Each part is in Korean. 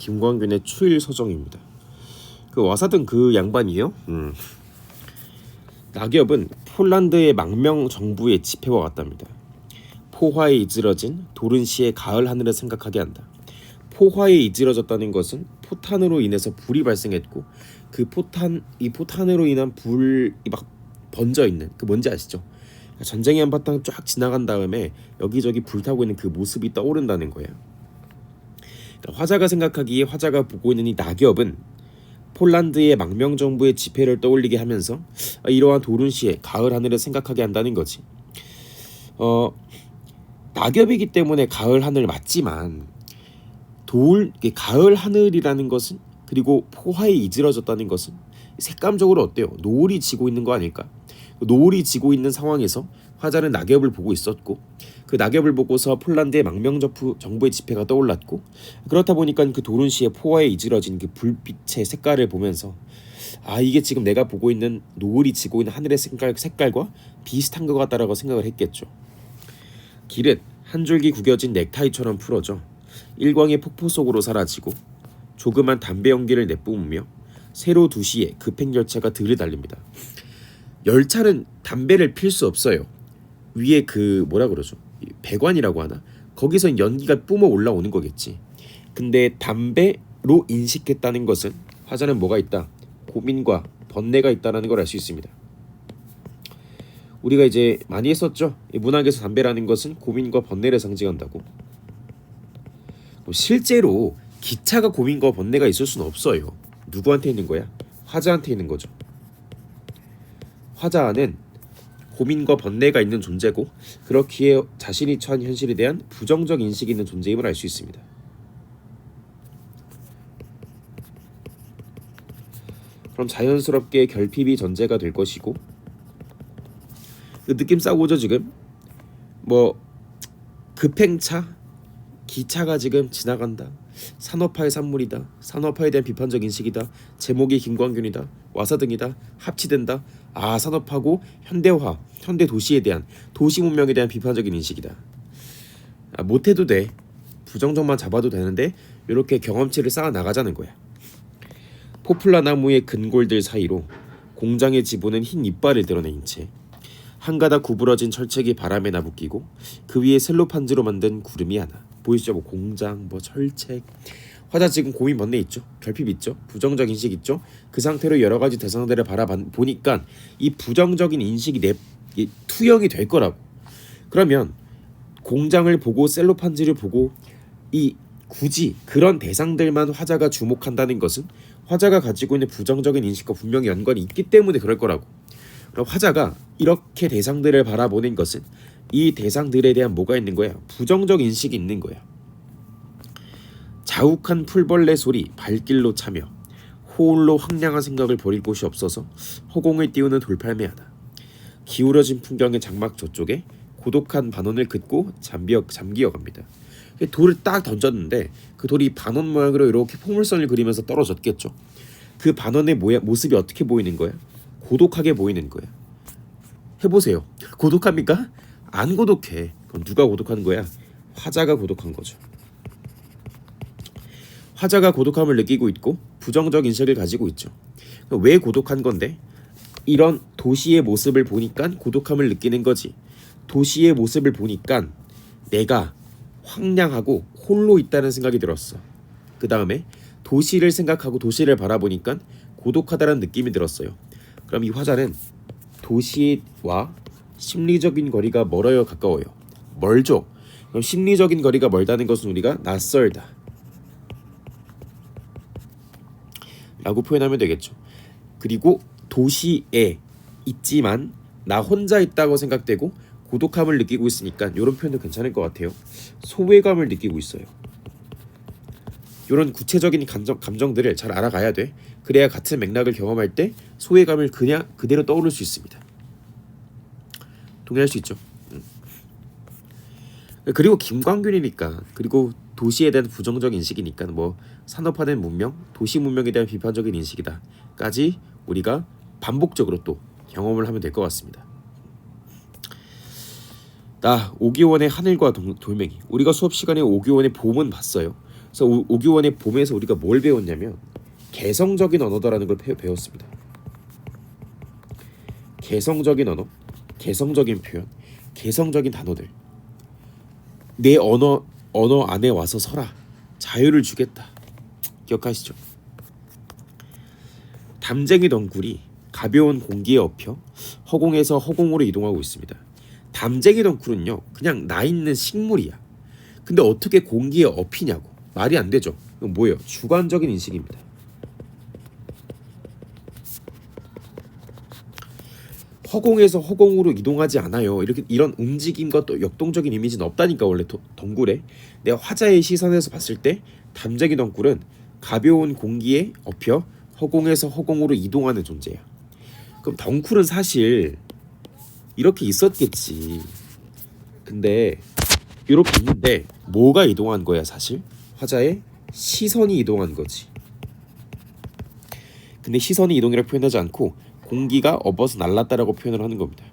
김광균의 추일 서정입니다. 그 와사든 그 양반이요. 낙엽은 폴란드의 망명 정부의 지폐와 같답니다. 포화에 이즈러진 도른시의 가을 하늘을 생각하게 한다. 포화에 이즈러졌다는 것은 포탄으로 인해서 불이 발생했고 이 포탄으로 인한 불이 막 번져 있는 그 뭔지 아시죠? 전쟁의 한바탕 쫙 지나간 다음에 여기저기 불타고 있는 그 모습이 떠오른다는 거예요. 화자가 생각하기에 화자가 보고 있는 이 낙엽은 폴란드의 망명 정부의 지폐를 떠올리게 하면서 이러한 도른시의 가을 하늘을 생각하게 한다는 거지. 낙엽이기 때문에 가을 하늘 맞지만 가을 하늘이라는 것은 그리고 포화에 이즈러졌다는 것은 색감적으로 어때요? 노을이 지고 있는 거 아닐까? 노을이 지고 있는 상황에서 화자는 낙엽을 보고 있었고 그 낙엽을 보고서 폴란드의 망명 정부의 지폐가 떠올랐고 그렇다 보니까 그 도른시의 포화에 이즈러진 그 불빛의 색깔을 보면서 이게 지금 내가 보고 있는 노을이 지고 있는 하늘의 색깔과 비슷한 것 같다라고 생각을 했겠죠. 길은 한 줄기 구겨진 넥타이처럼 풀어져 일광의 폭포 속으로 사라지고 조그만 담배 연기를 내뿜으며 세로 2시에 급행열차가 들이달립니다. 열차는 담배를 필 수 없어요. 위에 그 뭐라 그러죠? 배관이라고 하나? 거기서 연기가 뿜어 올라오는 거겠지. 근데 담배로 인식했다는 것은 화자는 뭐가 있다? 고민과 번뇌가 있다는 걸 알 수 있습니다. 우리가 이제 많이 했었죠. 문학에서 담배라는 것은 고민과 번뇌를 상징한다고. 실제로 기차가 고민과 번뇌가 있을 수는 없어요. 누구한테 있는 거야? 화자한테 있는 거죠. 화자는 고민과 번뇌가 있는 존재고 그렇기에 자신이 처한 현실에 대한 부정적 인식이 있는 존재임을 알 수 있습니다. 그럼 자연스럽게 결핍이 전제가 될 것이고 그 느낌 싸우죠. 지금 뭐 급행차 기차가 지금 지나간다. 산업화의 산물이다. 산업화에 대한 비판적 인식이다. 제목이 김광균이다. 와사등이다. 합치된다. 산업화고 현대화, 현대 도시에 대한 도시 문명에 대한 비판적인 인식이다. 못해도 돼. 부정적만 잡아도 되는데 이렇게 경험치를 쌓아 나가자는 거야. 포플라 나무의 근골들 사이로 공장의 지붕은 흰 이빨을 드러낸 채 한 가닥 구부러진 철책이 바람에 나부끼고 그 위에 셀로판지로 만든 구름이 하나. 보이시죠? 뭐 공장, 뭐 철책. 화자 지금 고민 번뇌 있죠? 결핍 있죠? 부정적 인식 있죠? 그 상태로 여러 가지 대상들을 바라보니까 이 부정적인 인식이 투영이 될 거라고. 그러면 공장을 보고 셀로판지를 보고 굳이 그런 대상들만 화자가 주목한다는 것은 화자가 가지고 있는 부정적인 인식과 분명히 연관이 있기 때문에 그럴 거라고. 그럼 화자가 이렇게 대상들을 바라보는 것은 이 대상들에 대한 뭐가 있는 거야? 부정적 인식이 있는 거야. 자욱한 풀벌레 소리 발길로 차며 호울로 황량한 생각을 버릴 곳이 없어서 허공을 띄우는 돌팔매하다. 기울어진 풍경의 장막 저쪽에 고독한 반원을 긋고 잠기어갑니다. 돌을 딱 던졌는데 그 돌이 반원 모양으로 이렇게 포물선을 그리면서 떨어졌겠죠. 그 반원의 모습이 어떻게 보이는 거야? 고독하게 보이는 거야. 해보세요. 고독합니까? 안 고독해. 그럼 누가 고독한 거야? 화자가 고독한 거죠. 화자가 고독함을 느끼고 있고 부정적 인식을 가지고 있죠. 왜 고독한 건데? 이런 도시의 모습을 보니까 고독함을 느끼는 거지. 도시의 모습을 보니까 내가 황량하고 홀로 있다는 생각이 들었어. 그 다음에 도시를 생각하고 도시를 바라보니까 고독하다는 느낌이 들었어요. 그럼 이 화자는 도시와 심리적인 거리가 멀어요, 가까워요? 멀죠. 그럼 심리적인 거리가 멀다는 것은 우리가 낯설다 라고 표현하면 되겠죠. 그리고 도시에 있지만 나 혼자 있다고 생각되고 고독함을 느끼고 있으니까 이런 표현도 괜찮을 것 같아요. 소외감을 느끼고 있어요. 이런 구체적인 감정들을 잘 알아가야 돼. 그래야 같은 맥락을 경험할 때 소외감을 그냥 그대로 떠오를 수 있습니다. 동의할 수 있죠. 그리고 김광균이니까 그리고 도시에 대한 부정적 인식이니까 뭐 산업화된 문명, 도시 문명에 대한 비판적인 인식이다까지 우리가 반복적으로 또 경험을 하면 될 것 같습니다. 오기원의 하늘과 돌멩이. 우리가 수업 시간에 오기원의 봄은 봤어요. 그래서 오규원의 봄에서 우리가 뭘 배웠냐면 개성적인 언어다라는 걸 배웠습니다. 개성적인 언어, 개성적인 표현, 개성적인 단어들. 내 언어 안에 와서 서라. 자유를 주겠다. 기억하시죠? 담쟁이 덩굴이 가벼운 공기에 엎여 허공에서 허공으로 이동하고 있습니다. 담쟁이 덩굴은요, 그냥 나 있는 식물이야. 근데 어떻게 공기에 엎이냐고. 말이 안 되죠. 이건 뭐예요? 주관적인 인식입니다. 허공에서 허공으로 이동하지 않아요. 이런 움직임과 또 역동적인 이미지는 없다니까. 원래 덩굴에 내가 화자의 시선에서 봤을 때 담쟁이 덩굴은 가벼운 공기에 엎여 허공에서 허공으로 이동하는 존재야. 그럼 덩굴은 사실 이렇게 있었겠지. 근데 이렇게 있는데 뭐가 이동한 거야? 사실 화자의 시선이 이동한 거지. 근데 시선이 이동이라고 표현하지 않고 공기가 업어서 날랐다라고 표현을 하는 겁니다.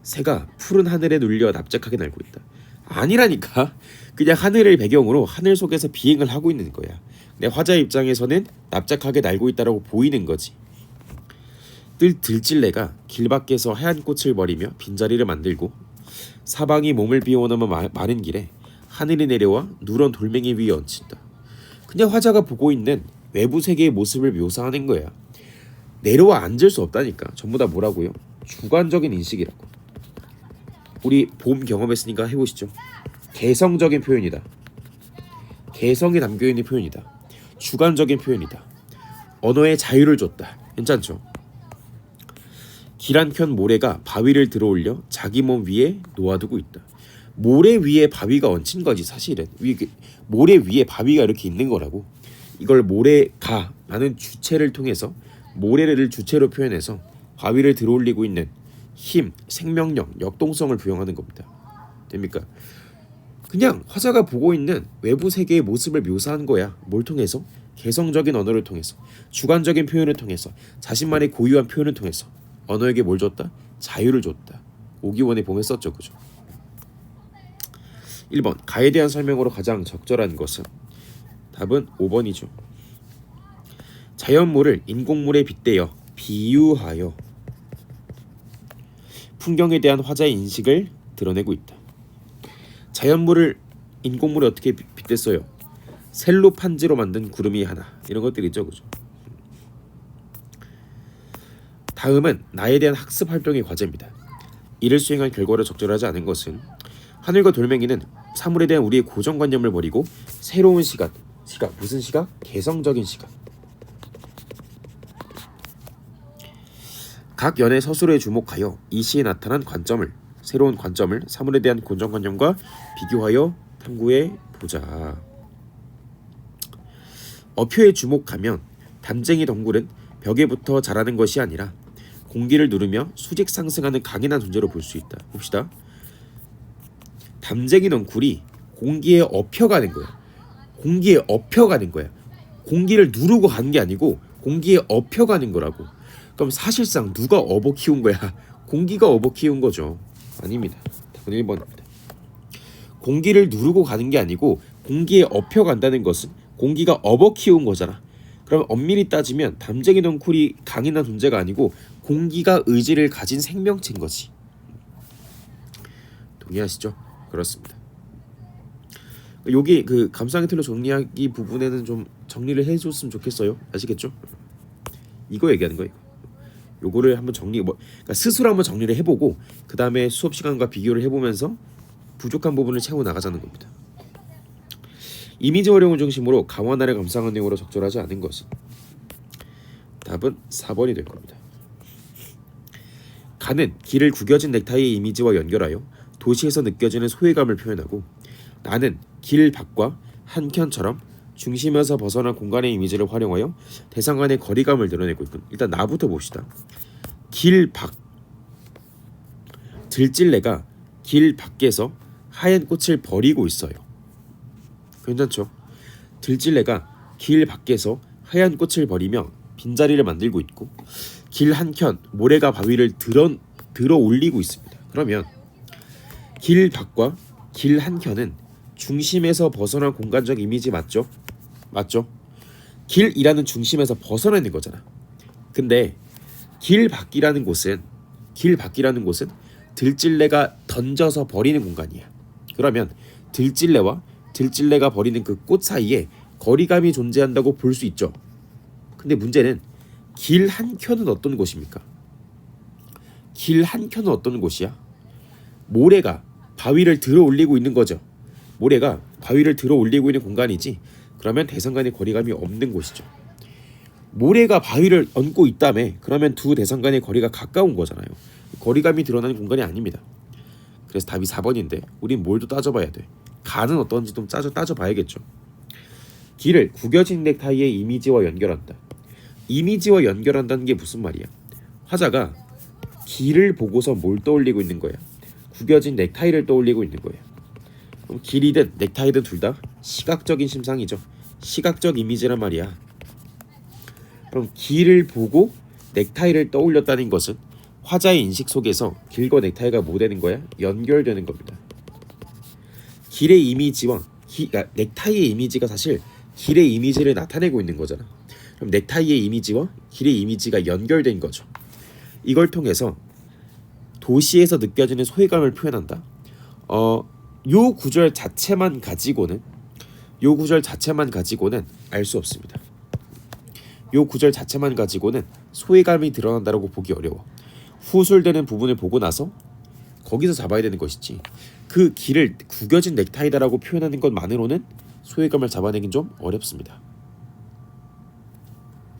새가 푸른 하늘에 눌려 납작하게 날고 있다. 아니라니까. 그냥 하늘을 배경으로 하늘 속에서 비행을 하고 있는 거야. 내 화자의 입장에서는 납작하게 날고 있다라고 보이는 거지. 들찔레가 길 밖에서 하얀 꽃을 버리며 빈자리를 만들고 사방이 몸을 비워넣으며 마는 길에 하늘이 내려와 누런 돌멩이 위에 얹힌다. 그냥 화자가 보고 있는 외부 세계의 모습을 묘사하는 거야. 내려와 앉을 수 없다니까. 전부 다 뭐라고요? 주관적인 인식이라고. 우리 봄 경험했으니까 해보시죠. 개성적인 표현이다. 개성이 담겨있는 표현이다. 주관적인 표현이다. 언어에 자유를 줬다. 괜찮죠? 길 한켠 모래가 바위를 들어올려 자기 몸 위에 놓아두고 있다. 모래 위에 바위가 얹힌 거지 사실은. 모래 위에 바위가 이렇게 있는 거라고. 이걸 모래가라는 주체를 통해서 모래를 주체로 표현해서 바위를 들어올리고 있는 힘, 생명력, 역동성을 부여하는 겁니다. 됩니까? 그냥 화자가 보고 있는 외부 세계의 모습을 묘사한 거야. 뭘 통해서? 개성적인 언어를 통해서, 주관적인 표현을 통해서, 자신만의 고유한 표현을 통해서 언어에게 뭘 줬다? 자유를 줬다. 오기원의 봄에 썼죠. 그죠? 1번 가에 대한 설명으로 가장 적절한 것은? 답은 5번이죠. 자연물을 인공물에 빗대어 비유하여 풍경에 대한 화자의 인식을 드러내고 있다. 자연물을 인공물에 어떻게 빗댔어요? 셀로판지로 만든 구름이 하나. 이런 것들이죠. 그죠? 다음은 나에 대한 학습 활동의 과제입니다. 이를 수행한 결과로 적절하지 않은 것은 하늘과 돌멩이는 사물에 대한 우리의 고정관념을 버리고 새로운 시각, 무슨 시각? 개성적인 시각. 각 연의 서술에 주목하여 이 시에 나타난 새로운 관점을 사물에 대한 고정관념과 비교하여 탐구해 보자. 어표에 주목하면 담쟁이 덩굴은 벽에 붙어 자라는 것이 아니라 공기를 누르며 수직 상승하는 강인한 존재로 볼 수 있다. 봅시다. 담쟁이 덩굴이 공기에 엎혀가는 거야. 공기에 엎혀가는 거야. 공기를 누르고 가는 게 아니고 공기에 엎혀가는 거라고. 그럼 사실상 누가 업어 키운 거야? 공기가 업어 키운 거죠. 아닙니다. 답은 1번입니다. 공기를 누르고 가는 게 아니고 공기에 엎혀간다는 것은 공기가 업어 키운 거잖아. 그럼 엄밀히 따지면 담쟁이 덩굴이 강인한 존재가 아니고 공기가 의지를 가진 생명체인 거지. 동의하시죠? 그렇습니다. 여기 그 감상의 틀로 정리하기 부분에는 좀 정리를 해줬으면 좋겠어요. 아시겠죠? 이거 얘기하는 거예요. 요거를 한번 그러니까 스스로 한번 정리를 해보고 그 다음에 수업 시간과 비교를 해보면서 부족한 부분을 채워 나가자는 겁니다. 이미지 활용을 중심으로 강화나를 감상한 내용으로 적절하지 않은 것은? 답은 4번이 될 겁니다. 가는 길을 구겨진 넥타이의 이미지와 연결하여 도시에서 느껴지는 소외감을 표현하고 나는 길 밖과 한켠처럼 중심에서 벗어난 공간의 이미지를 활용하여 대상 간의 거리감을 드러내고 있군. 일단 나부터 봅시다. 길 밖. 들찔레가 길 밖에서 하얀 꽃을 버리고 있어요. 괜찮죠? 들찔레가 길 밖에서 하얀 꽃을 버리며 빈자리를 만들고 있고 길 한켠 모래가 바위를 들어 올리고 있습니다. 그러면 길 밖과 길 한켠은 중심에서 벗어난 공간적 이미지 맞죠? 맞죠? 길이라는 중심에서 벗어나 있는 거잖아. 근데 길 밖이라는 곳은 들찔레가 던져서 버리는 공간이야. 그러면 들찔레가 버리는 그 꽃 사이에 거리감이 존재한다고 볼 수 있죠. 근데 문제는 길 한켠은 어떤 곳입니까? 길 한켠은 어떤 곳이야? 모래가 바위를 들어 올리고 있는 거죠. 모래가 바위를 들어 올리고 있는 공간이지. 그러면 대상 간의 거리감이 없는 곳이죠. 모래가 바위를 얹고 있다며 그러면 두 대상 간의 거리가 가까운 거잖아요. 거리감이 드러나는 공간이 아닙니다. 그래서 답이 4번인데 우린 뭘 또 따져봐야 돼. 간은 어떤지 좀 따져봐야겠죠. 길을 구겨진 넥타이의 이미지와 연결한다. 이미지와 연결한다는 게 무슨 말이야? 화자가 길을 보고서 뭘 떠올리고 있는 거야? 구겨진 넥타이를 떠올리고 있는 거야. 그럼 길이든 넥타이든 둘 다 시각적인 심상이죠. 시각적 이미지란 말이야. 그럼 길을 보고 넥타이를 떠올렸다는 것은 화자의 인식 속에서 길과 넥타이가 뭐 되는 거야? 연결되는 겁니다. 길의 이미지와 넥타이의 이미지가 사실 길의 이미지를 나타내고 있는 거잖아. 그럼 넥타이의 이미지와 길의 이미지가 연결된 거죠. 이걸 통해서 도시에서 느껴지는 소외감을 표현한다. 요 구절 자체만 가지고는 알 수 없습니다. 요 구절 자체만 가지고는 소외감이 드러난다고 보기 어려워. 후술되는 부분을 보고 나서 거기서 잡아야 되는 것이지. 그 길을 구겨진 넥타이다라고 표현하는 것만으로는 소외감을 잡아내긴 좀 어렵습니다.